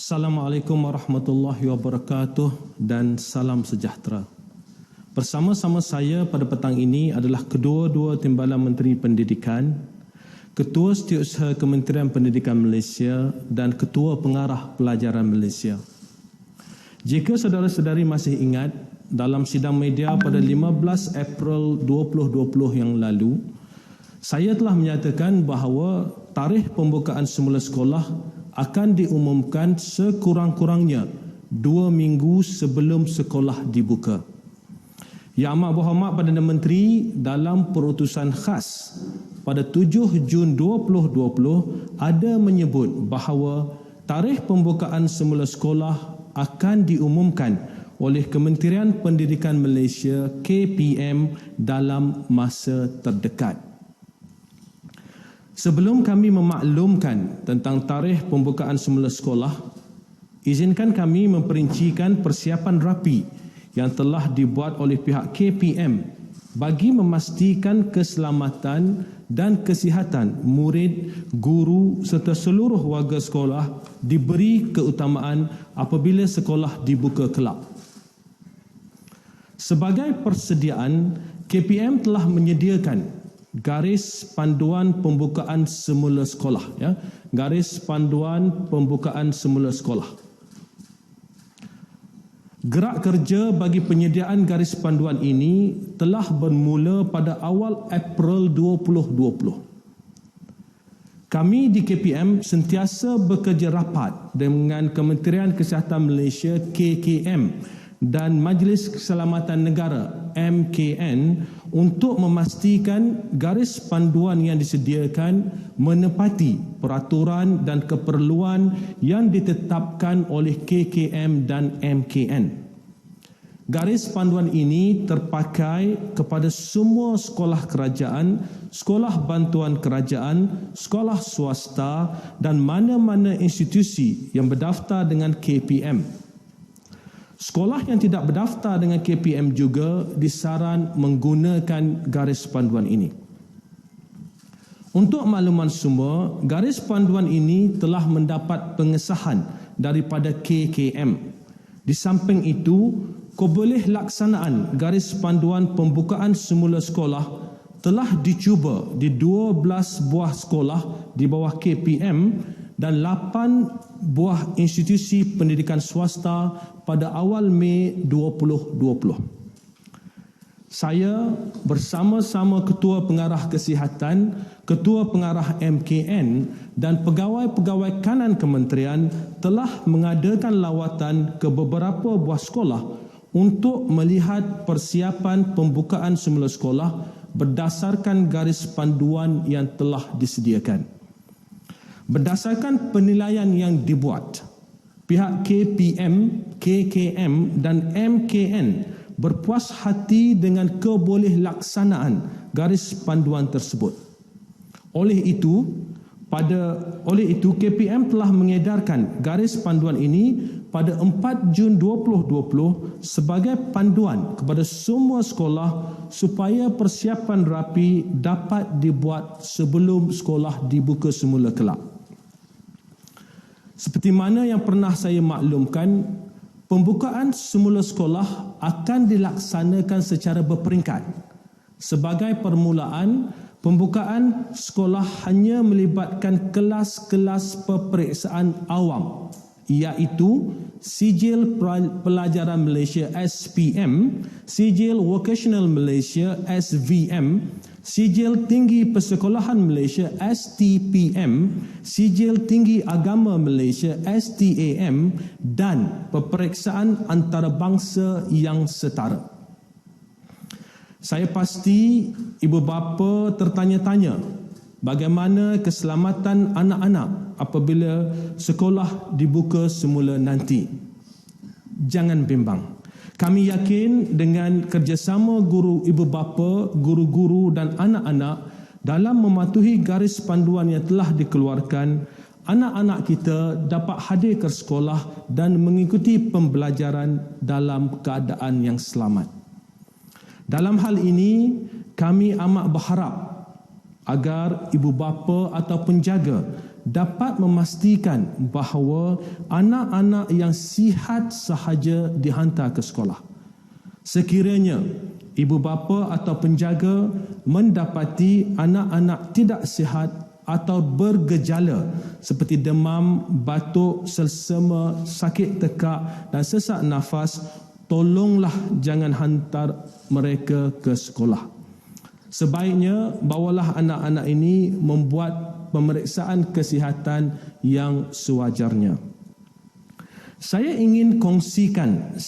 Assalamualaikum warahmatullahi wabarakatuh dan salam sejahtera. Bersama-sama saya pada petang ini adalah kedua-dua Timbalan Menteri Pendidikan, Ketua Setiausaha Kementerian Pendidikan Malaysia dan Ketua Pengarah Pelajaran Malaysia. Jika saudara-saudari masih ingat, dalam sidang media pada 15 April 2020 yang lalu, saya telah menyatakan bahawa tarikh pembukaan semula sekolah akan diumumkan sekurang-kurangnya 2 minggu sebelum sekolah dibuka. Yang Amat Berhormat Perdana Menteri dalam perutusan khas pada 7 Jun 2020 ada menyebut bahawa tarikh pembukaan semula sekolah akan diumumkan oleh Kementerian Pendidikan Malaysia KPM dalam masa terdekat. Sebelum kami memaklumkan tentang tarikh pembukaan semula sekolah, izinkan kami memperincikan persiapan rapi yang telah dibuat oleh pihak KPM bagi memastikan keselamatan dan kesihatan murid, guru serta seluruh warga sekolah diberi keutamaan apabila sekolah dibuka kelak. Sebagai persediaan, KPM telah menyediakan garis panduan pembukaan semula sekolah, garis panduan pembukaan semula sekolah. Gerak kerja bagi penyediaan garis panduan ini telah bermula pada awal April 2020. Kami di KPM sentiasa bekerja rapat dengan Kementerian Kesihatan Malaysia KKM dan Majlis Keselamatan Negara MKN untuk memastikan garis panduan yang disediakan menepati peraturan dan keperluan yang ditetapkan oleh KKM dan MKN. Garis panduan ini terpakai kepada semua sekolah kerajaan, sekolah bantuan kerajaan, sekolah swasta dan mana-mana institusi yang berdaftar dengan KPM. Sekolah yang tidak berdaftar dengan KPM juga disaran menggunakan garis panduan ini. Untuk makluman semua, garis panduan ini telah mendapat pengesahan daripada KKM. Di samping itu, keboleh laksanaan garis panduan pembukaan semula sekolah telah dicuba di 12 buah sekolah di bawah KPM dan 8 buah institusi pendidikan swasta pada awal Mei 2020. Saya bersama-sama Ketua Pengarah Kesihatan, Ketua Pengarah MKN dan pegawai-pegawai kanan kementerian telah mengadakan lawatan ke beberapa buah sekolah untuk melihat persiapan pembukaan semula sekolah berdasarkan garis panduan yang telah disediakan. Berdasarkan penilaian yang dibuat, pihak KPM, KKM dan MKN berpuas hati dengan keboleh laksanaan garis panduan tersebut. Oleh itu, KPM telah mengedarkan garis panduan ini pada 4 Jun 2020 sebagai panduan kepada semua sekolah supaya persiapan rapi dapat dibuat sebelum sekolah dibuka semula kelak. Seperti mana yang pernah saya maklumkan, pembukaan semula sekolah akan dilaksanakan secara berperingkat. Sebagai permulaan, pembukaan sekolah hanya melibatkan kelas-kelas peperiksaan awam, iaitu Sijil Pelajaran Malaysia SPM, Sijil Vocational Malaysia SVM, Sijil Tinggi Persekolahan Malaysia STPM, Sijil Tinggi Agama Malaysia STAM dan peperiksaan antarabangsa yang setara. Saya pasti ibu bapa tertanya-tanya bagaimana keselamatan anak-anak apabila sekolah dibuka semula nanti. Jangan bimbang. Kami yakin dengan kerjasama guru ibu bapa, guru-guru dan anak-anak dalam mematuhi garis panduan yang telah dikeluarkan, anak-anak kita dapat hadir ke sekolah dan mengikuti pembelajaran dalam keadaan yang selamat. Dalam hal ini, kami amat berharap agar ibu bapa atau penjaga dapat memastikan bahawa anak-anak yang sihat sahaja dihantar ke sekolah. Sekiranya ibu bapa atau penjaga mendapati anak-anak tidak sihat atau bergejala seperti demam, batuk, selsema, sakit tekak dan sesak nafas, tolonglah jangan hantar mereka ke sekolah. Sebaiknya bawalah anak-anak ini membuat pemeriksaan kesihatan yang sewajarnya. Saya ingin kongsikan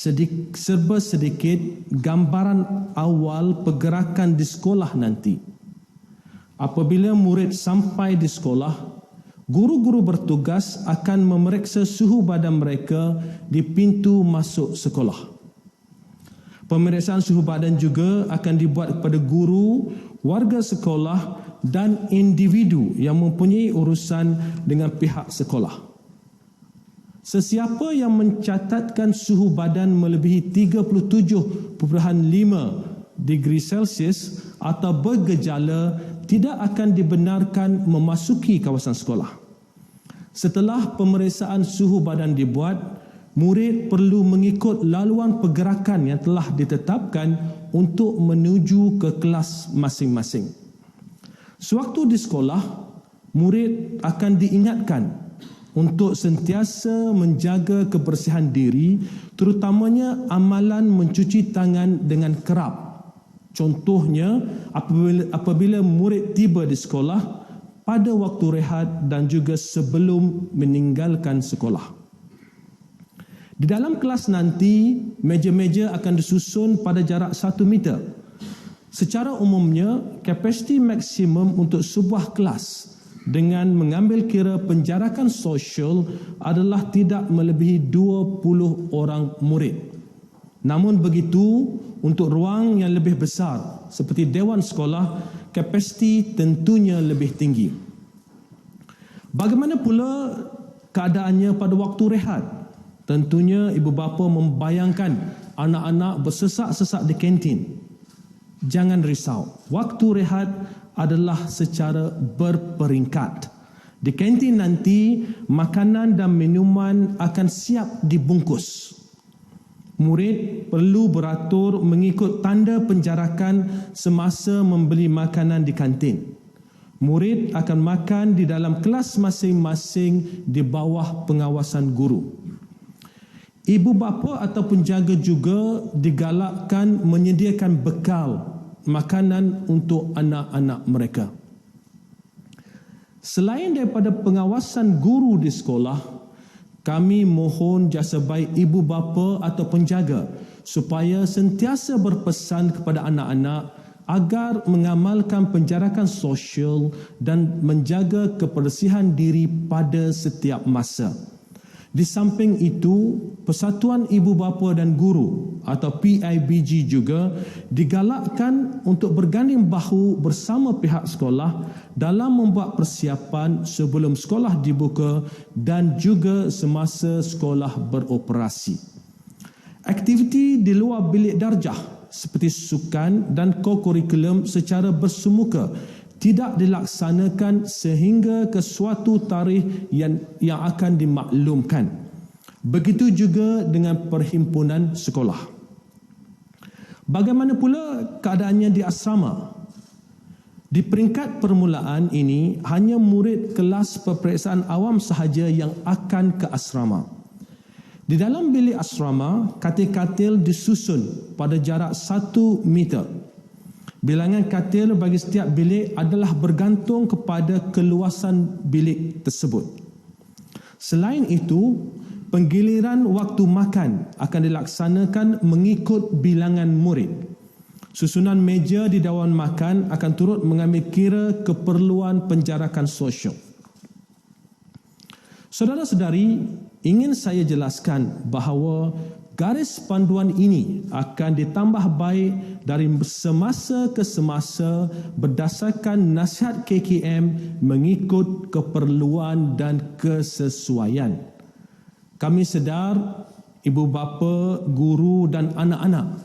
serba sedikit gambaran awal pergerakan di sekolah nanti. Apabila murid sampai di sekolah, guru-guru bertugas akan memeriksa suhu badan mereka di pintu masuk sekolah. Pemeriksaan suhu badan juga akan dibuat kepada guru, warga sekolah dan individu yang mempunyai urusan dengan pihak sekolah. Sesiapa yang mencatatkan suhu badan melebihi 37.5 degree Celsius atau bergejala tidak akan dibenarkan memasuki kawasan sekolah. Setelah pemeriksaan suhu badan dibuat, murid perlu mengikut laluan pergerakan yang telah ditetapkan untuk menuju ke kelas masing-masing. Sewaktu di sekolah, murid akan diingatkan untuk sentiasa menjaga kebersihan diri, terutamanya amalan mencuci tangan dengan kerap. Contohnya, apabila murid tiba di sekolah, pada waktu rehat dan juga sebelum meninggalkan sekolah. Di dalam kelas nanti, meja-meja akan disusun pada jarak 1 meter. Secara umumnya, kapasiti maksimum untuk sebuah kelas dengan mengambil kira penjarakan sosial adalah tidak melebihi 20 orang murid. Namun begitu, untuk ruang yang lebih besar seperti dewan sekolah, kapasiti tentunya lebih tinggi. Bagaimana pula keadaannya pada waktu rehat? Tentunya ibu bapa membayangkan anak-anak bersesak-sesak di kantin. Jangan risau, waktu rehat adalah secara berperingkat. Di kantin nanti, makanan dan minuman akan siap dibungkus. Murid perlu beratur mengikut tanda penjarakan semasa membeli makanan di kantin. Murid akan makan di dalam kelas masing-masing di bawah pengawasan guru. Ibu bapa atau penjaga juga digalakkan menyediakan bekal makanan untuk anak-anak mereka. Selain daripada pengawasan guru di sekolah, kami mohon jasa baik ibu bapa atau penjaga supaya sentiasa berpesan kepada anak-anak agar mengamalkan penjarakan sosial dan menjaga kebersihan diri pada setiap masa. Di samping itu, Persatuan Ibu Bapa dan Guru atau PIBG juga digalakkan untuk berganding bahu bersama pihak sekolah dalam membuat persiapan sebelum sekolah dibuka dan juga semasa sekolah beroperasi. Aktiviti di luar bilik darjah seperti sukan dan kokurikulum secara bersemuka tidak dilaksanakan sehingga ke suatu tarikh yang akan dimaklumkan. Begitu juga dengan perhimpunan sekolah. Bagaimana pula keadaannya di asrama? Di peringkat permulaan ini, hanya murid kelas peperiksaan awam sahaja yang akan ke asrama. Di dalam bilik asrama, katil-katil disusun pada jarak 1 meter. Bilangan katil bagi setiap bilik adalah bergantung kepada keluasan bilik tersebut. Selain itu, penggiliran waktu makan akan dilaksanakan mengikut bilangan murid. Susunan meja di dewan makan akan turut mengambil kira keperluan penjarakan sosial. Saudara-saudari, ingin saya jelaskan bahawa garis panduan ini akan ditambah baik dari semasa ke semasa berdasarkan nasihat KKM mengikut keperluan dan kesesuaian. Kami sedar, ibu bapa, guru dan anak-anak,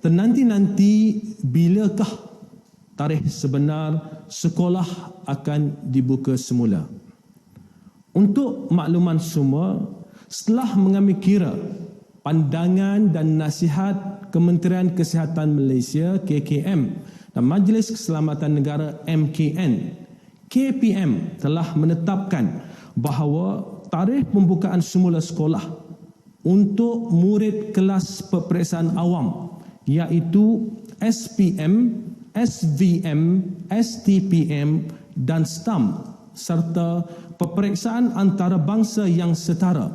nanti bilakah tarikh sebenar sekolah akan dibuka semula? Untuk makluman semua, setelah mengambil kira pandangan dan nasihat Kementerian Kesihatan Malaysia KKM dan Majlis Keselamatan Negara MKN, KPM telah menetapkan bahawa tarikh pembukaan semula sekolah untuk murid kelas peperiksaan awam iaitu SPM, SVM, STPM dan STAM serta peperiksaan antarabangsa yang setara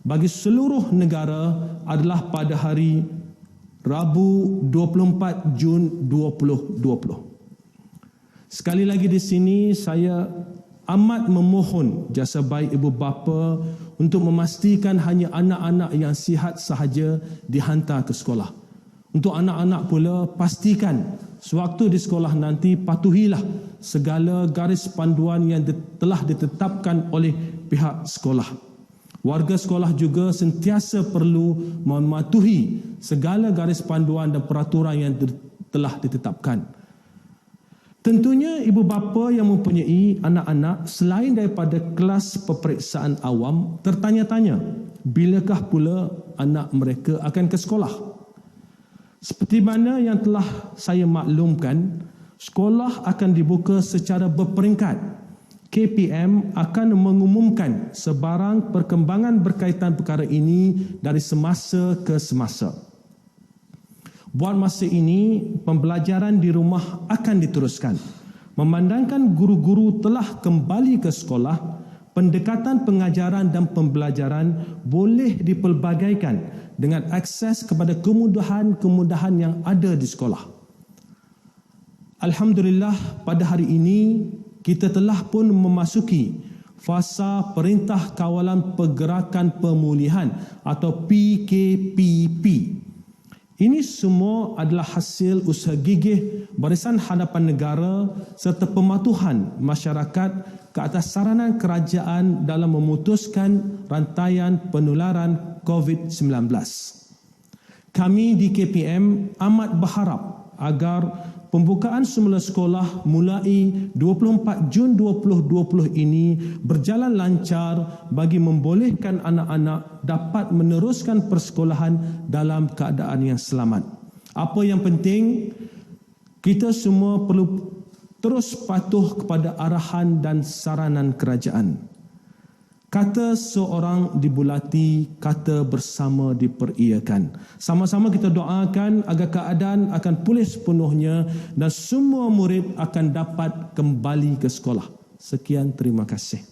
bagi seluruh negara adalah pada hari Rabu 24 Jun 2020. Sekali lagi di sini saya amat memohon jasa baik ibu bapa untuk memastikan hanya anak-anak yang sihat sahaja dihantar ke sekolah. Untuk anak-anak pula, pastikan sewaktu di sekolah nanti patuhilah segala garis panduan yang telah ditetapkan oleh pihak sekolah. Warga sekolah juga sentiasa perlu mematuhi segala garis panduan dan peraturan yang telah ditetapkan. Tentunya ibu bapa yang mempunyai anak-anak selain daripada kelas peperiksaan awam tertanya-tanya bilakah pula anak mereka akan ke sekolah. Seperti mana yang telah saya maklumkan, sekolah akan dibuka secara berperingkat. KPM akan mengumumkan sebarang perkembangan berkaitan perkara ini dari semasa ke semasa. Buat masa ini, pembelajaran di rumah akan diteruskan. Memandangkan guru-guru telah kembali ke sekolah, pendekatan pengajaran dan pembelajaran boleh dipelbagaikan dengan akses kepada kemudahan-kemudahan yang ada di sekolah. Alhamdulillah, pada hari ini kita telah pun memasuki fasa Perintah Kawalan Pergerakan Pemulihan atau PKPP. Ini semua adalah hasil usaha gigih Barisan Hadapan Negara serta pematuhan masyarakat ke atas saranan kerajaan dalam memutuskan rantaian penularan COVID-19. Kami di KPM amat berharap agar pembukaan semula sekolah mulai 24 Jun 2020 ini berjalan lancar bagi membolehkan anak-anak dapat meneruskan persekolahan dalam keadaan yang selamat. Apa yang penting, kita semua perlu terus patuh kepada arahan dan saranan kerajaan. Kata seorang dibulati, kata bersama diperiakan. Sama-sama kita doakan agar keadaan akan pulih sepenuhnya dan semua murid akan dapat kembali ke sekolah. Sekian, terima kasih.